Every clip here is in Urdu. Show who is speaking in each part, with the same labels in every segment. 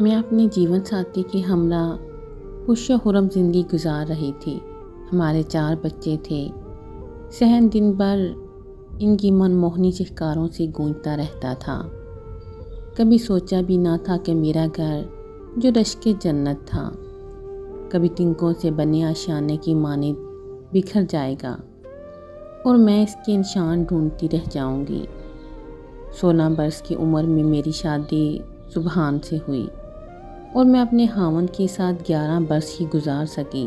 Speaker 1: میں اپنے جیون ساتھی کے ہمراہ خوش و خرم زندگی گزار رہی تھی۔ ہمارے 4 بچے تھے۔ صحن دن بھر ان کی من موہنی چہکاروں سے گونجتا رہتا تھا۔ کبھی سوچا بھی نہ تھا کہ میرا گھر جو رشک جنت تھا کبھی تنکوں سے بنے آشیانے کی مانند بکھر جائے گا اور میں اس کے نشان ڈھونڈتی رہ جاؤں گی۔ 16 برس کی عمر میں میری شادی سبحان سے ہوئی اور میں اپنے خاوند کے ساتھ 11 برس ہی گزار سکی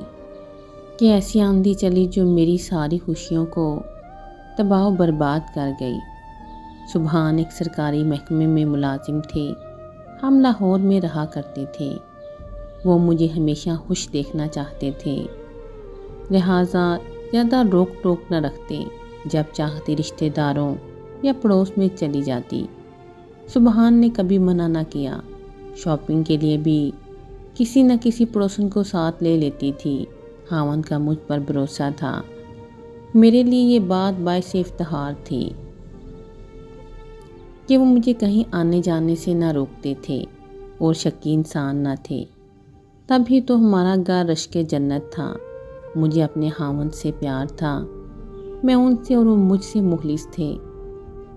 Speaker 1: کہ ایسی آندھی چلی جو میری ساری خوشیوں کو تباہ و برباد کر گئی۔ سبحان ایک سرکاری محکمے میں ملازم تھے۔ ہم لاہور میں رہا کرتے تھے۔ وہ مجھے ہمیشہ خوش دیکھنا چاہتے تھے، لہٰذا زیادہ روک ٹوک نہ رکھتے۔ جب چاہتی رشتہ داروں یا پڑوس میں چلی جاتی، سبحان نے کبھی منع نہ کیا۔ شاپنگ کے لیے بھی کسی نہ کسی پڑوسن کو ساتھ لے لیتی تھی۔ خاوند کا مجھ پر بھروسہ تھا۔ میرے لیے یہ بات باعث افتخار تھی کہ وہ مجھے کہیں آنے جانے سے نہ روکتے تھے اور شکی انسان نہ تھے۔ تب ہی تو ہمارا گھر رشک جنت تھا۔ مجھے اپنے خاوند سے پیار تھا، میں ان سے اور وہ مجھ سے مخلص تھے۔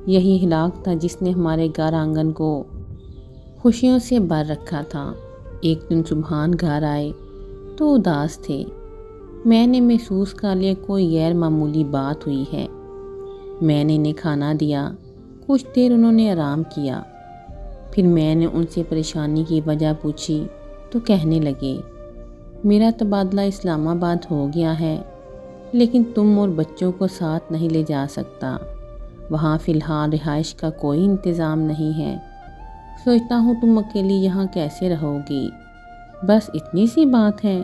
Speaker 1: یہی اخلاق تھا جس نے ہمارے گھر آنگن کو خوشیوں سے بھر رکھا تھا۔ ایک دن سبحان گھر آئے تو اداس تھے۔ میں نے محسوس کر لیا کوئی غیر معمولی بات ہوئی ہے۔ میں نے انہیں کھانا دیا۔ کچھ دیر انہوں نے آرام کیا۔ پھر میں نے ان سے پریشانی کی وجہ پوچھی تو کہنے لگے، میرا تبادلہ اسلام آباد ہو گیا ہے، لیکن تم اور بچوں کو ساتھ نہیں لے جا سکتا۔ وہاں فی الحال رہائش کا کوئی انتظام نہیں ہے۔ سوچتا ہوں تم اکیلی یہاں کیسے رہو گی۔ بس اتنی سی بات ہے۔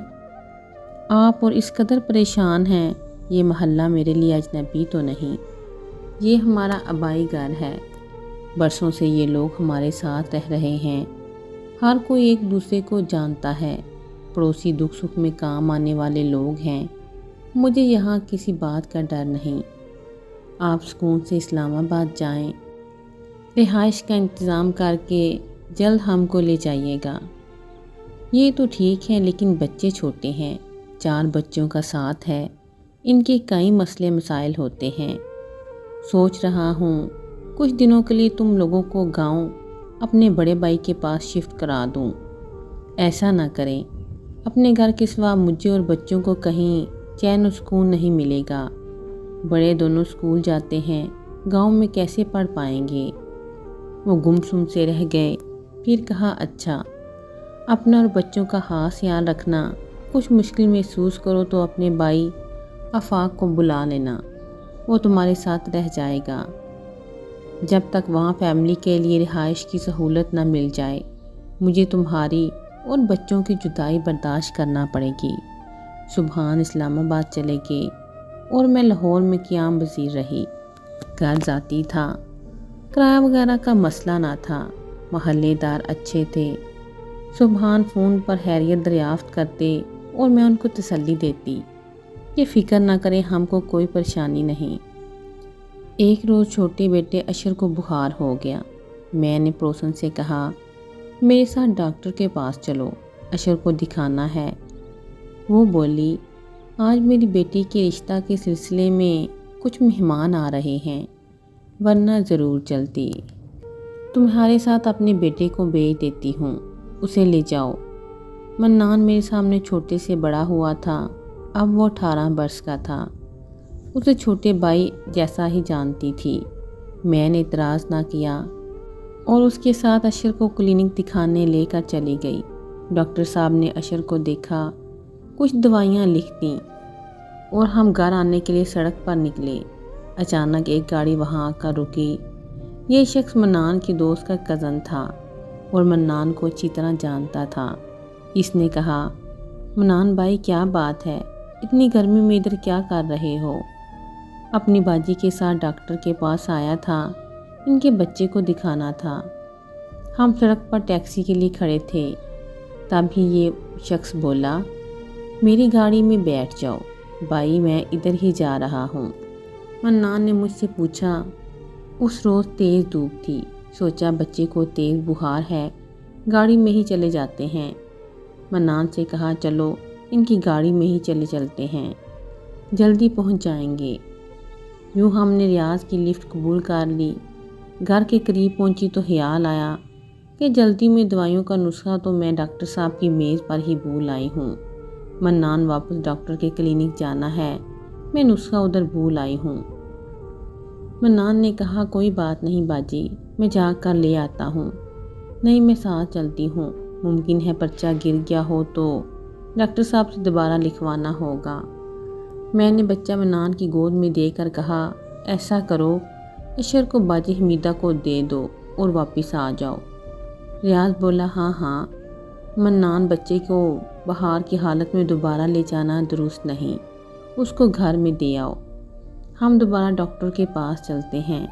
Speaker 1: آپ اور اس قدر پریشان ہیں۔ یہ محلہ میرے لیے اجنبی تو نہیں، یہ ہمارا آبائی گھر ہے۔ برسوں سے یہ لوگ ہمارے ساتھ رہ رہے ہیں۔ ہر کوئی ایک دوسرے کو جانتا ہے۔ پڑوسی دکھ سکھ میں کام آنے والے لوگ ہیں۔ مجھے یہاں کسی بات کا ڈر نہیں۔ آپ سکون سے اسلام آباد جائیں۔ رہائش کا انتظام کر کے جلد ہم کو لے جائیے گا۔ یہ تو ٹھیک ہے، لیکن بچے چھوٹے ہیں۔ 4 بچوں کا ساتھ ہے، ان کے کئی مسئلے مسائل ہوتے ہیں۔ سوچ رہا ہوں کچھ دنوں کے لیے تم لوگوں کو گاؤں اپنے بڑے بھائی کے پاس شفٹ کرا دوں۔ ایسا نہ کریں، اپنے گھر کے سوا مجھے اور بچوں کو کہیں چین و سکون نہیں ملے گا۔ بڑے دونوں اسکول جاتے ہیں، گاؤں میں کیسے پڑھ پائیں گے؟ وہ گمسم سے رہ گئے۔ پھر کہا، اچھا، اپنا اور بچوں کا خاص خیال رکھنا۔ کچھ مشکل محسوس کرو تو اپنے بھائی آفاق کو بلا لینا، وہ تمہارے ساتھ رہ جائے گا جب تک وہاں فیملی کے لیے رہائش کی سہولت نہ مل جائے۔ مجھے تمہاری اور بچوں کی جدائی برداشت کرنا پڑے گی۔ سبحان اسلام آباد چلے گئے اور میں لاہور میں قیام پذیر رہی۔ گھر ذاتی تھا، کرایہ وغیرہ کا مسئلہ نہ تھا، محلے دار اچھے تھے۔ سبحان فون پر خیریت دریافت کرتے اور میں ان کو تسلی دیتی کہ فکر نہ کریں، ہم کو کوئی پریشانی نہیں۔ ایک روز چھوٹے بیٹے اشر کو بخار ہو گیا۔ میں نے پڑوسن سے کہا، میرے ساتھ ڈاکٹر کے پاس چلو، اشر کو دکھانا ہے۔ وہ بولی، آج میری بیٹی کے رشتہ کے سلسلے میں کچھ مہمان آ رہے ہیں، ورنہ ضرور چلتی۔ تمہارے ساتھ اپنے بیٹے کو بھیج دیتی ہوں، اسے لے جاؤ۔ منان میرے سامنے چھوٹے سے بڑا ہوا تھا، اب وہ 18 برس کا تھا۔ اسے چھوٹے بھائی جیسا ہی جانتی تھی۔ میں نے اعتراض نہ کیا اور اس کے ساتھ اشر کو کلینک دکھانے لے کر چلی گئی۔ ڈاکٹر صاحب نے اشر کو دیکھا، کچھ دوائیاں لکھ دیں اور ہم گھر آنے کے لیے سڑک پر نکلے۔ اچانک ایک گاڑی وہاں آ کر رکی۔ یہ شخص منان کی دوست کا کزن تھا اور منان کو اچھی طرح جانتا تھا۔ اس نے کہا، منان بھائی کیا بات ہے، اتنی گرمی میں ادھر کیا کر رہے ہو؟ اپنی باجی کے ساتھ ڈاکٹر کے پاس آیا تھا، ان کے بچے کو دکھانا تھا۔ ہم سڑک پر ٹیکسی کے لیے کھڑے تھے، تب ہی یہ شخص بولا، میری گاڑی میں بیٹھ جاؤ بھائی، میں ادھر ہی جا رہا ہوں۔ منان نے مجھ سے پوچھا، اس روز تیز دھوپ تھی، سوچا بچے کو تیز بخار ہے گاڑی میں ہی چلے جاتے ہیں۔ منان سے کہا چلو ان کی گاڑی میں ہی چلتے ہیں، جلدی پہنچ جائیں گے۔ یوں ہم نے ریاض کی لفٹ قبول کر لی۔ گھر کے قریب پہنچی تو خیال آیا کہ جلدی میں دوائیوں کا نسخہ تو میں ڈاکٹر صاحب کی میز پر ہی بھول آئی ہوں۔ منان واپس ڈاکٹر کے کلینک جانا ہے، میں نسخہ ادھر بھول آئی ہوں۔ منان نے کہا کوئی بات نہیں باجی، میں جا کر لے آتا ہوں۔ نہیں میں ساتھ چلتی ہوں، ممکن ہے پرچہ گر گیا ہو تو ڈاکٹر صاحب سے دوبارہ لکھوانا ہوگا۔ میں نے بچہ منان کی گود میں دے کر کہا ایسا کرو اشر کو باجی حمیدہ کو دے دو اور واپس آ جاؤ۔ ریاض بولا ہاں، منان بچے کو بہار کی حالت میں دوبارہ لے جانا درست نہیں، اس کو گھر میں دے آؤ، ہم دوبارہ ڈاکٹر کے پاس چلتے ہیں۔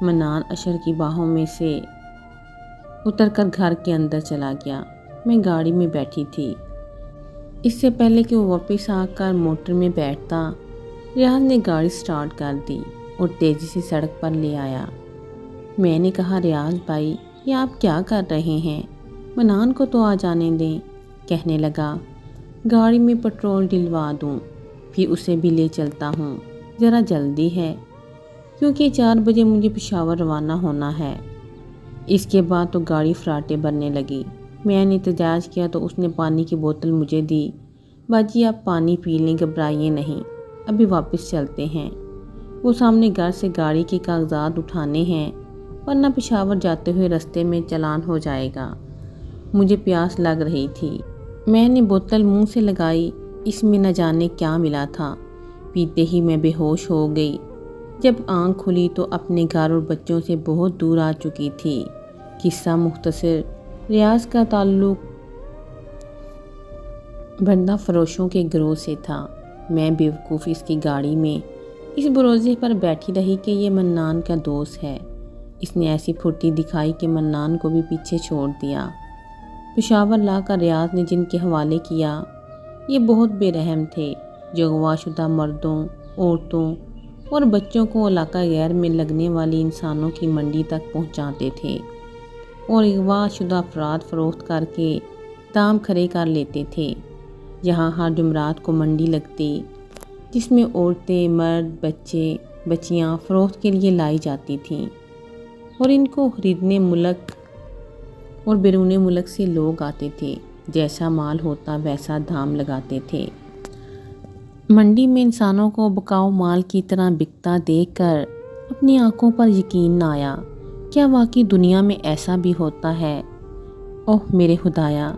Speaker 1: منان اشر کی باہوں میں سے اتر کر گھر کے اندر چلا گیا۔ میں گاڑی میں بیٹھی تھی۔ اس سے پہلے کہ وہ واپس آ کر موٹر میں بیٹھتا، ریاض نے گاڑی سٹارٹ کر دی اور تیزی سے سڑک پر لے آیا۔ میں نے کہا ریاض بھائی یہ آپ کیا کر رہے ہیں، منان کو تو آ جانے دیں۔ کہنے لگا گاڑی میں پٹرول ڈلوا دوں پھر اسے بھی لے چلتا ہوں، ذرا جلدی ہے کیونکہ 4 بجے مجھے پشاور روانہ ہونا ہے۔ اس کے بعد تو گاڑی فراٹے بھرنے لگی۔ میں نے احتجاج کیا تو اس نے پانی کی بوتل مجھے دی۔ باجی آپ پانی پی لیں، گھبرائیے نہیں، ابھی واپس چلتے ہیں۔ وہ سامنے گھر سے گاڑی کے کاغذات اٹھانے ہیں ورنہ پشاور جاتے ہوئے رستے میں چلان ہو جائے گا۔ مجھے پیاس لگ رہی تھی، میں نے بوتل منہ سے لگائی، اس میں نہ جانے کیا ملا تھا، پیتے ہی میں بے ہوش ہو گئی۔ جب آنکھ کھلی تو اپنے گھر اور بچوں سے بہت دور آ چکی تھی۔ قصہ مختصر، ریاض کا تعلق بندہ فروشوں کے گروہ سے تھا۔ میں بیوقوف اس کی گاڑی میں اس بھروسے پر بیٹھی رہی کہ یہ منان کا دوست ہے۔ اس نے ایسی پھرتی دکھائی کہ منان کو بھی پیچھے چھوڑ دیا۔ پشاور لا کر ریاض نے جن کے حوالے کیا، یہ بہت بے رحم تھے، جو اغوا شدہ مردوں، عورتوں اور بچوں کو علاقہ غیر میں لگنے والی انسانوں کی منڈی تک پہنچاتے تھے اور اغوا شدہ افراد فروخت کر کے دام کھڑے کر لیتے تھے۔ یہاں ہر جمعرات کو منڈی لگتی جس میں عورتیں، مرد، بچے، بچیاں فروخت کے لیے لائی جاتی تھیں اور ان کو خریدنے ملک اور بیرون ملک سے لوگ آتے تھے، جیسا مال ہوتا ویسا دام لگاتے تھے۔ منڈی میں انسانوں کو بکاؤ مال کی طرح بکتا دیکھ کر اپنی آنکھوں پر یقین نہ آیا۔ کیا واقعی دنیا میں ایسا بھی ہوتا ہے؟ اوہ میرے خدایا،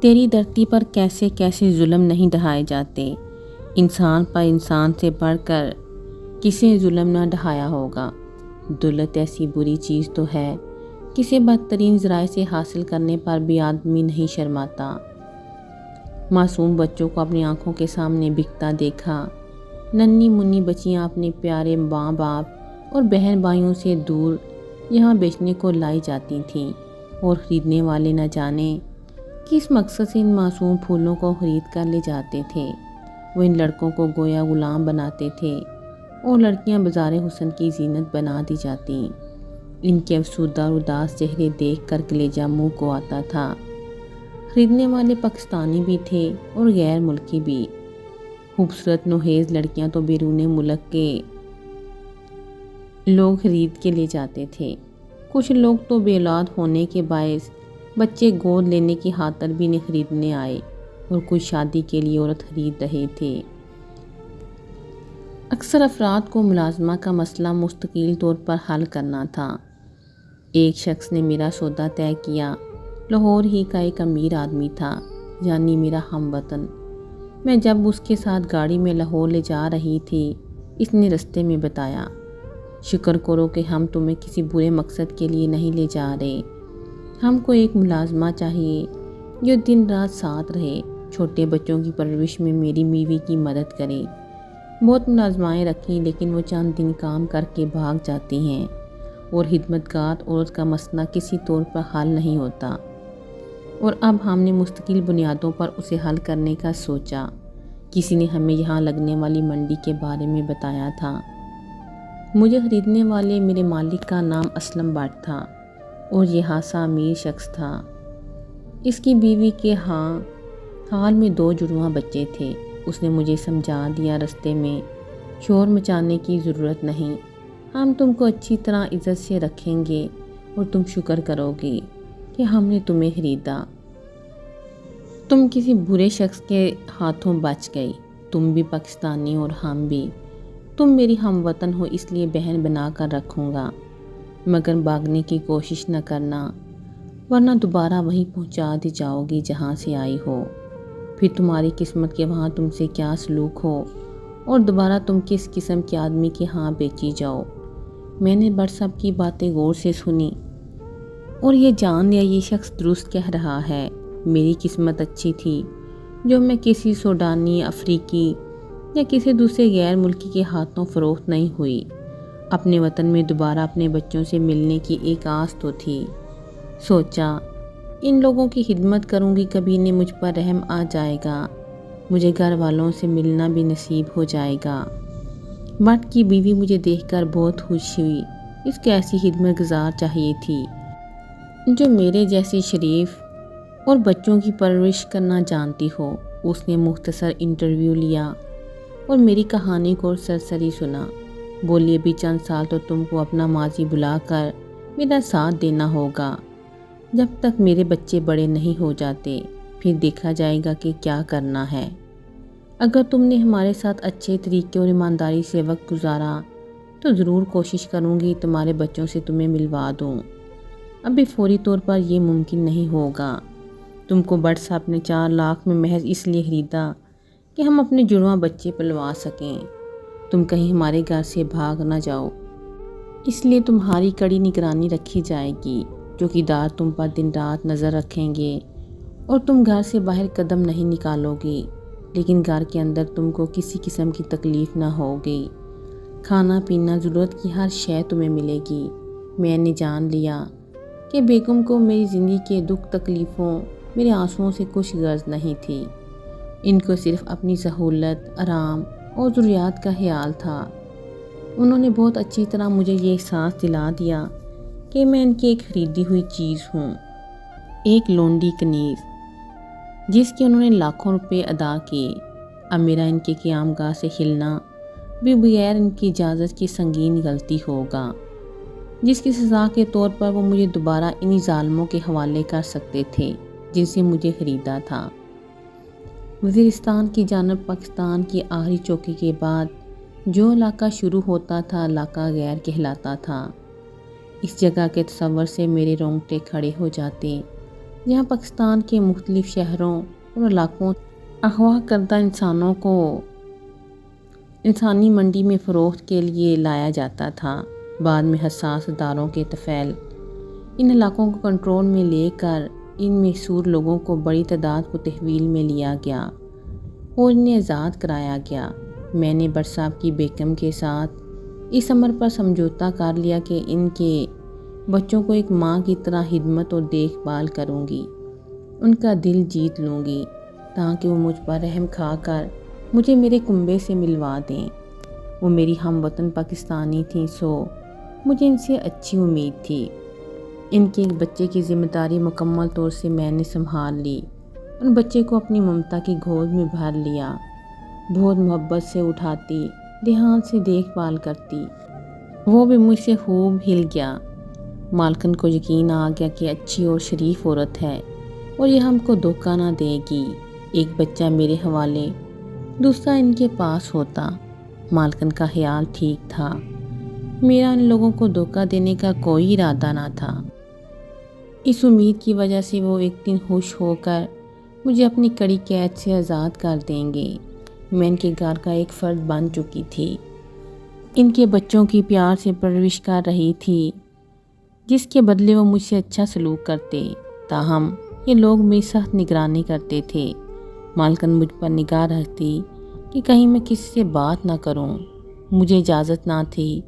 Speaker 1: تیری دھرتی پر کیسے کیسے ظلم نہیں ڈھائے جاتے۔ انسان پر انسان سے بڑھ کر کسی ظلم نہ ڈھایا ہوگا۔ دولت ایسی بری چیز تو ہے، کسی بدترین ذرائع سے حاصل کرنے پر بھی آدمی نہیں شرماتا۔ معصوم بچوں کو اپنی آنکھوں کے سامنے بکتا دیکھا۔ ننھی منی بچیاں اپنے پیارے ماں باپ اور بہن بھائیوں سے دور یہاں بیچنے کو لائی جاتی تھیں اور خریدنے والے نہ جانے کس مقصد سے ان معصوم پھولوں کو خرید کر لے جاتے تھے۔ وہ ان لڑکوں کو گویا غلام بناتے تھے اور لڑکیاں بازار حسن کی زینت بنا دی جاتی۔ ان کے افسردہ اور اداس چہرے دیکھ کر کلیجہ منہ کو آتا تھا۔ خریدنے والے پاکستانی بھی تھے اور غیر ملکی بھی۔ خوبصورت نوخیز لڑکیاں تو بیرون ملک کے لوگ خرید کے لے جاتے تھے۔ کچھ لوگ تو بے اولاد ہونے کے باعث بچے گود لینے کی خاطر بھی نہیں خریدنے آئے اور کچھ شادی کے لیے عورت خرید رہے تھے۔ اکثر افراد کو ملازمہ کا مسئلہ مستقل طور پر حل کرنا تھا۔ ایک شخص نے میرا سودا طے کیا، لاہور ہی کا ایک امیر آدمی تھا، یعنی میرا ہم وطن۔ میں جب اس کے ساتھ گاڑی میں لاہور لے جا رہی تھی، اس نے رستے میں بتایا، شکر کرو کہ ہم تمہیں کسی برے مقصد کے لیے نہیں لے جا رہے، ہم کو ایک ملازمہ چاہیے جو دن رات ساتھ رہے، چھوٹے بچوں کی پرورش میں میری بیوی کی مدد کرے۔ بہت ملازمائیں رکھیں لیکن وہ چند دن کام کر کے بھاگ جاتی ہیں اور خدمتگار عورت کا مسئلہ کسی طور پر حل نہیں ہوتا، اور اب ہم نے مستقل بنیادوں پر اسے حل کرنے کا سوچا۔ کسی نے ہمیں یہاں لگنے والی منڈی کے بارے میں بتایا تھا۔ مجھے خریدنے والے میرے مالک کا نام اسلم بٹ تھا اور یہ خاصا امیر شخص تھا۔ اس کی بیوی کے حال میں 2 جڑواں بچے تھے۔ اس نے مجھے سمجھا دیا رستے میں شور مچانے کی ضرورت نہیں، ہم تم کو اچھی طرح عزت سے رکھیں گے اور تم شکر کرو گی کہ ہم نے تمہیں خریدا۔ تم کسی برے شخص کے ہاتھوں بچ گئی، تم بھی پاکستانی اور ہم بھی۔ تم میری ہم وطن ہو اس لیے بہن بنا کر رکھوں گا، مگر بھاگنے کی کوشش نہ کرنا ورنہ دوبارہ وہیں پہنچا دی جاؤ گی جہاں سے آئی ہو۔ پھر تمہاری قسمت کے وہاں تم سے کیا سلوک ہو اور دوبارہ تم کس قسم کے آدمی کے ہاں بیچی جاؤ۔ میں نے بٹ صاحب کی باتیں غور سے سنی اور یہ جان لیا یہ شخص درست کہہ رہا ہے۔ میری قسمت اچھی تھی جو میں کسی سوڈانی، افریقی یا کسی دوسرے غیر ملکی کے ہاتھوں فروخت نہیں ہوئی۔ اپنے وطن میں دوبارہ اپنے بچوں سے ملنے کی ایک آس تو تھی۔ سوچا ان لوگوں کی خدمت کروں گی، کبھی انہیں مجھ پر رحم آ جائے گا، مجھے گھر والوں سے ملنا بھی نصیب ہو جائے گا۔ بٹ کی بیوی مجھے دیکھ کر بہت خوش ہوئی، اس کو ایسی خدمت گزار چاہیے تھی جو میرے جیسی شریف اور بچوں کی پرورش کرنا جانتی ہو۔ اس نے مختصر انٹرویو لیا اور میری کہانی کو سرسری سنا۔ بولی ابھی چند سال تو تم کو اپنا ماضی بھلا کر میرا ساتھ دینا ہوگا، جب تک میرے بچے بڑے نہیں ہو جاتے، پھر دیکھا جائے گا کہ کیا کرنا ہے۔ اگر تم نے ہمارے ساتھ اچھے طریقے اور ایمانداری سے وقت گزارا تو ضرور کوشش کروں گی تمہارے بچوں سے تمہیں ملوا دوں۔ ابھی فوری طور پر یہ ممکن نہیں ہوگا۔ تم کو بٹ صاحب نے 4 لاکھ میں محض اس لیے خریدا کہ ہم اپنے جڑواں بچے پلوا سکیں، تم کہیں ہمارے گھر سے بھاگ نہ جاؤ، اس لیے تمہاری کڑی نگرانی رکھی جائے گی۔ چوکیدار تم پر دن رات نظر رکھیں گے اور تم گھر سے باہر قدم نہیں نکالو گی، لیکن گھر کے اندر تم کو کسی قسم کی تکلیف نہ ہوگی۔ کھانا پینا، ضرورت کی ہر شے تمہیں ملے گی۔ میں نے جان لیا کہ بیگم کو میری زندگی کے دکھ تکلیفوں، میرے آنسوؤں سے کچھ غرض نہیں تھی۔ ان کو صرف اپنی سہولت، آرام اور ضروریات کا خیال تھا۔ انہوں نے بہت اچھی طرح مجھے یہ احساس دلا دیا کہ میں ان کی ایک خریدی ہوئی چیز ہوں، ایک لونڈی کنیز جس کے انہوں نے لاکھوں روپے ادا کیے۔ اب میرا ان کے قیام گاہ سے ہلنا بھی بغیر ان کی اجازت کی سنگین غلطی ہوگا، جس کی سزا کے طور پر وہ مجھے دوبارہ انہی ظالموں کے حوالے کر سکتے تھے جن سے مجھے خریدا تھا۔ وزیرستان کی جانب پاکستان کی آخری چوکی کے بعد جو علاقہ شروع ہوتا تھا علاقہ غیر کہلاتا تھا۔ اس جگہ کے تصور سے میرے رونگٹے کھڑے ہو جاتے، جہاں پاکستان کے مختلف شہروں اور علاقوں اغوا کردہ انسانوں کو انسانی منڈی میں فروخت کے لیے لایا جاتا تھا۔ بعد میں حساس اداروں کے طفیل ان علاقوں کو کنٹرول میں لے کر ان محصور لوگوں کو بڑی تعداد کو تحویل میں لیا گیا اور انہیں آزاد کرایا گیا۔ میں نے بٹ صاحب کی بیگم کے ساتھ اس امر پر سمجھوتہ کر لیا کہ ان کے بچوں کو ایک ماں کی طرح خدمت اور دیکھ بھال کروں گی، ان کا دل جیت لوں گی تاکہ وہ مجھ پر رحم کھا کر مجھے میرے کنبے سے ملوا دیں۔ وہ میری ہم وطن پاکستانی تھیں، سو مجھے ان سے اچھی امید تھی۔ ان کے ایک بچے کی ذمہ داری مکمل طور سے میں نے سنبھال لی، ان بچے کو اپنی ممتا کی گود میں بھر لیا، بہت محبت سے اٹھاتی، دھیان سے دیکھ بھال کرتی۔ وہ بھی مجھ سے خوب ہل گیا۔ مالکن کو یقین آ گیا کہ اچھی اور شریف عورت ہے اور یہ ہم کو دھوکہ نہ دے گی۔ ایک بچہ میرے حوالے، دوسرا ان کے پاس ہوتا۔ مالکن کا خیال ٹھیک تھا، میرا ان لوگوں کو دھوکہ دینے کا کوئی ارادہ نہ تھا۔ اس امید کی وجہ سے وہ ایک دن خوش ہو کر مجھے اپنی کڑی قید سے آزاد کر دیں گے۔ میں ان کے گھر کا ایک فرد بن چکی تھی، ان کے بچوں کی پیار سے پرورش کر رہی تھی، جس کے بدلے وہ مجھ سے اچھا سلوک کرتے۔ تاہم یہ لوگ میری سخت نگرانی کرتے تھے۔ مالکن مجھ پر نگاہ رکھتی کہ کہیں میں کسی سے بات نہ کروں۔ مجھے اجازت نہ تھی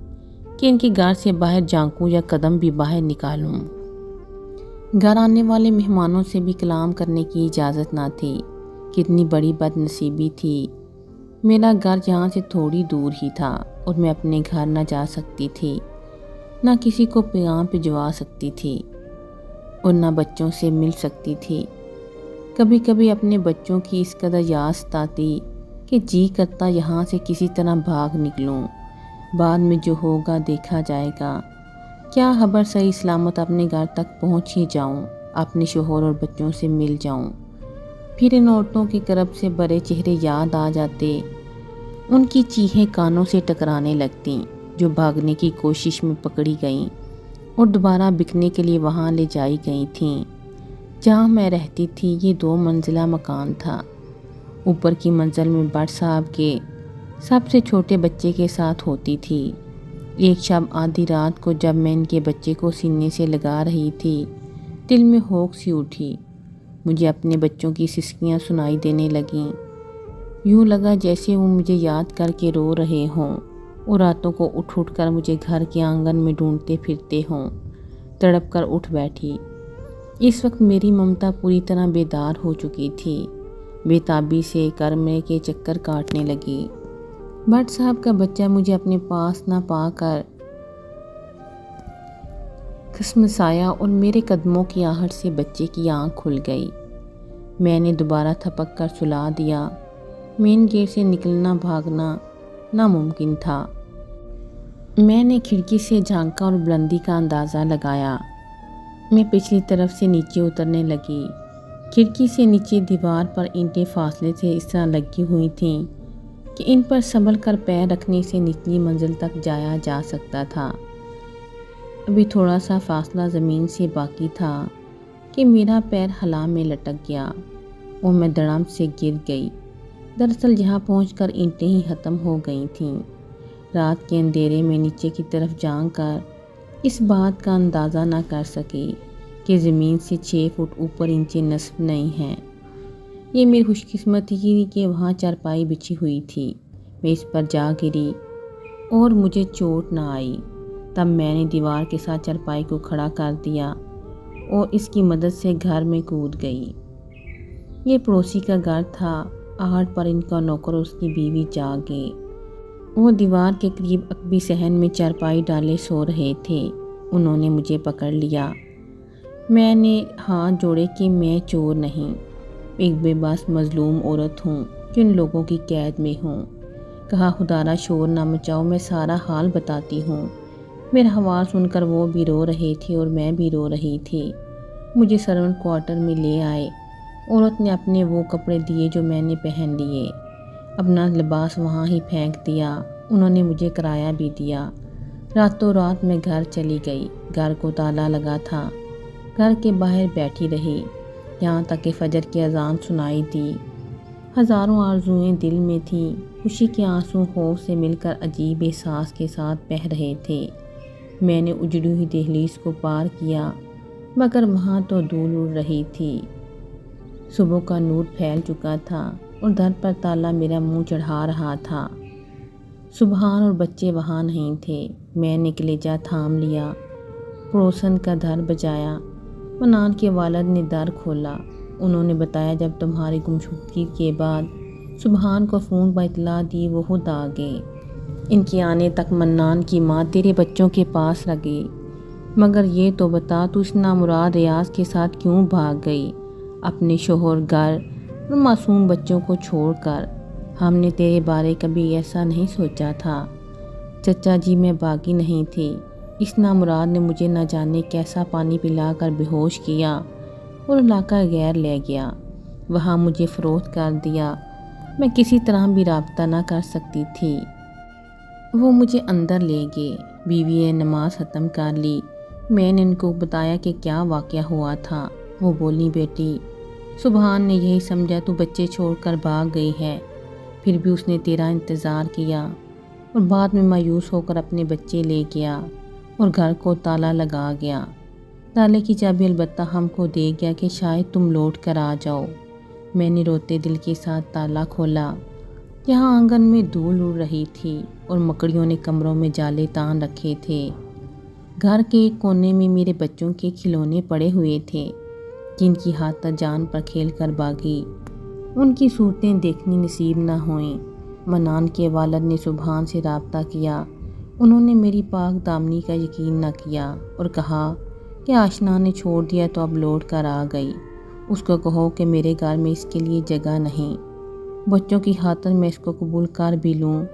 Speaker 1: کہ ان کے گھر سے باہر جھانکوں یا قدم بھی باہر نکالوں۔ گھر آنے والے مہمانوں سے بھی کلام کرنے کی اجازت نہ تھی۔ کتنی بڑی بد نصیبی تھی، میرا گھر جہاں سے تھوڑی دور ہی تھا اور میں اپنے گھر نہ جا سکتی تھی، نہ کسی کو پیغام بھجوا سکتی تھی اور نہ بچوں سے مل سکتی تھی۔ کبھی کبھی اپنے بچوں کی اس قدر یاد ستاتی کہ جی کرتا یہاں سے کسی طرح بھاگ نکلوں، بعد میں جو ہوگا دیکھا جائے گا، کیا خبر صحیح سلامت اپنے گھر تک پہنچ ہی جاؤں، اپنے شوہر اور بچوں سے مل جاؤں۔ پھر ان عورتوں کی کرب سے بڑے چہرے یاد آ جاتے، ان کی چیخیں کانوں سے ٹکرانے لگتیں، جو بھاگنے کی کوشش میں پکڑی گئیں اور دوبارہ بکنے کے لیے وہاں لے جائی گئی تھیں جہاں میں رہتی تھی۔ یہ 2 منزلہ مکان تھا۔ اوپر کی منزل میں بٹ صاحب کے سب سے چھوٹے بچے کے ساتھ ہوتی تھی۔ ایک شب آدھی رات کو جب میں ان کے بچے کو سینے سے لگا رہی تھی، دل میں ہوک سی اٹھی۔ مجھے اپنے بچوں کی سسکیاں سنائی دینے لگیں، یوں لگا جیسے وہ مجھے یاد کر کے رو رہے ہوں اور راتوں کو اٹھ کر مجھے گھر کے آنگن میں ڈھونڈتے پھرتے ہوں۔ تڑپ کر اٹھ بیٹھی۔ اس وقت میری ممتا پوری طرح بیدار ہو چکی تھی، بے تابی سے کمرے کے چکر کاٹنے لگی۔ بٹ صاحب کا بچہ مجھے اپنے پاس نہ پا کر کھسمسایا اور میرے قدموں کی آہٹ سے بچے کی آنکھ کھل گئی۔ میں نے دوبارہ تھپک کر سلا دیا۔ مین گیٹ سے نکلنا بھاگنا ناممکن تھا۔ میں نے کھڑکی سے جھانکا اور بلندی کا اندازہ لگایا۔ میں پچھلی طرف سے نیچے اترنے لگی۔ کھڑکی سے نیچے دیوار پر اینٹیں فاصلے سے اس طرح لگی ہوئی تھیں کہ ان پر سنبھل کر پیر رکھنے سے نچلی منزل تک جایا جا سکتا تھا۔ ابھی تھوڑا سا فاصلہ زمین سے باقی تھا کہ میرا پیر ہلا میں لٹک گیا اور میں دڑم سے گر گئی۔ دراصل یہاں پہنچ کر اینٹیں ہی ختم ہو گئی تھیں۔ رات کے اندھیرے میں نیچے کی طرف جھانک کر اس بات کا اندازہ نہ کر سکی کہ زمین سے 6 فٹ اوپر اینٹیں نصب نہیں ہیں۔ یہ میری خوش قسمتی تھی کہ وہاں چارپائی بچھی ہوئی تھی۔ میں اس پر جا گری اور مجھے چوٹ نہ آئی۔ تب میں نے دیوار کے ساتھ چارپائی کو کھڑا کر دیا اور اس کی مدد سے گھر میں کود گئی۔ یہ پڑوسی کا گھر تھا۔ آہٹ پر ان کا نوکر اور اس کی بیوی جاگ گئے۔ وہ دیوار کے قریب عقبی صحن میں چارپائی ڈالے سو رہے تھے۔ انہوں نے مجھے پکڑ لیا۔ میں نے ہاتھ جوڑے کہ میں چور نہیں، ایک بے بس مظلوم عورت ہوں جو ان لوگوں کی قید میں ہوں۔ کہا خدارا شور نہ مچاؤ، میں سارا حال بتاتی ہوں۔ میرا حوال سن کر وہ بھی رو رہے تھے اور میں بھی رو رہی تھی۔ مجھے سرونٹ کوارٹر میں لے آئے۔ عورت نے اپنے وہ کپڑے دیے جو میں نے پہن لیے، اپنا لباس وہاں ہی پھینک دیا۔ انہوں نے مجھے کرایہ بھی دیا۔ راتوں رات میں گھر چلی گئی۔ گھر کو تالا لگا تھا۔ گھر کے باہر بیٹھی رہی یہاں تک کہ فجر کی اذان سنائی دی۔ ہزاروں آرزوئیں دل میں تھیں۔ خوشی کے آنسو خوف سے مل کر عجیب احساس کے ساتھ بہہ رہے تھے۔ میں نے اجڑی ہوئی دہلیز کو پار کیا، مگر وہاں تو دھول اڑ رہی تھی۔ صبح کا نور پھیل چکا تھا اور در پر تالا میرا منہ چڑھا رہا تھا۔ سبحان اور بچے وہاں نہیں تھے۔ میں نے کلیجہ تھام لیا، پڑوسن کا در بجایا۔ منان کے والد نے در کھولا۔ انہوں نے بتایا جب تمہاری گمشدگی کے بعد سبحان کو فون پر اطلاع دی وہ خود آ گئے۔ ان کے آنے تک منان کی ماں تیرے بچوں کے پاس لگی، مگر یہ تو بتا تو اس نامراد ریاض کے ساتھ کیوں بھاگ گئی، اپنے شوہر، گھر اور معصوم بچوں کو چھوڑ کر؟ ہم نے تیرے بارے کبھی ایسا نہیں سوچا تھا۔ چچا جی میں باغی نہیں تھی۔ اس نامراد نے مجھے نہ جانے کیسا پانی پلا کر بے ہوش کیا اور علاقہ غیر لے گیا۔ وہاں مجھے فروخت کر دیا۔ میں کسی طرح بھی رابطہ نہ کر سکتی تھی۔ وہ مجھے اندر لے گئے۔ بیوی نے نماز ختم کر لی۔ میں نے ان کو بتایا کہ کیا واقعہ ہوا تھا۔ وہ بولی بیٹی سبحان نے یہی سمجھا تو بچے چھوڑ کر بھاگ گئی ہے، پھر بھی اس نے تیرا انتظار کیا اور بعد میں مایوس ہو کر اپنے بچے لے گیا اور گھر کو تالا لگا گیا۔ تالے کی چابی البتہ ہم کو دے گیا کہ شاید تم لوٹ کر آ جاؤ۔ میں نے روتے دل کے ساتھ تالا کھولا۔ یہاں آنگن میں دھول اڑ رہی تھی اور مکڑیوں نے کمروں میں جالے تان رکھے تھے۔ گھر کے ایک کونے میں میرے بچوں کے کھلونے پڑے ہوئے تھے جن کی حاتہ جان پر کھیل کر بھاگی۔ ان کی صورتیں دیکھنی نصیب نہ ہوئیں۔ منان کے والد نے سبحان سے رابطہ کیا۔ انہوں نے میری پاک دامنی کا یقین نہ کیا اور کہا کہ آشنا نے چھوڑ دیا تو اب لوٹ کر آ گئی اس کو کہو کہ میرے گھر میں اس کے لیے جگہ نہیں، بچوں کی خاطر میں اس کو قبول کر بھی لوں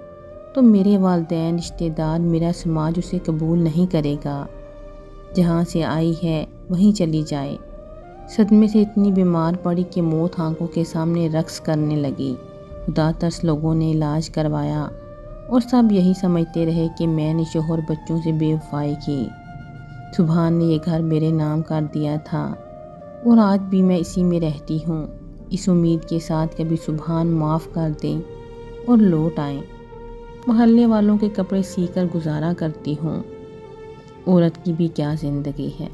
Speaker 1: تو میرے والدین، رشتہ دار، میرا سماج اسے قبول نہیں کرے گا۔ جہاں سے آئی ہے وہیں چلی جائے۔ صدمے سے اتنی بیمار پڑی کہ موت آنکھوں کے سامنے رقص کرنے لگی۔ خدا ترس لوگوں نے علاج کروایا اور سب یہی سمجھتے رہے کہ میں نے شوہر بچوں سے بے وفائی کی۔ سبحان نے یہ گھر میرے نام کر دیا تھا اور آج بھی میں اسی میں رہتی ہوں، اس امید کے ساتھ کبھی سبحان معاف کر دیں اور لوٹ آئیں۔ محلے والوں کے کپڑے سی کر گزارا کرتی ہوں۔ عورت کی بھی کیا زندگی ہے۔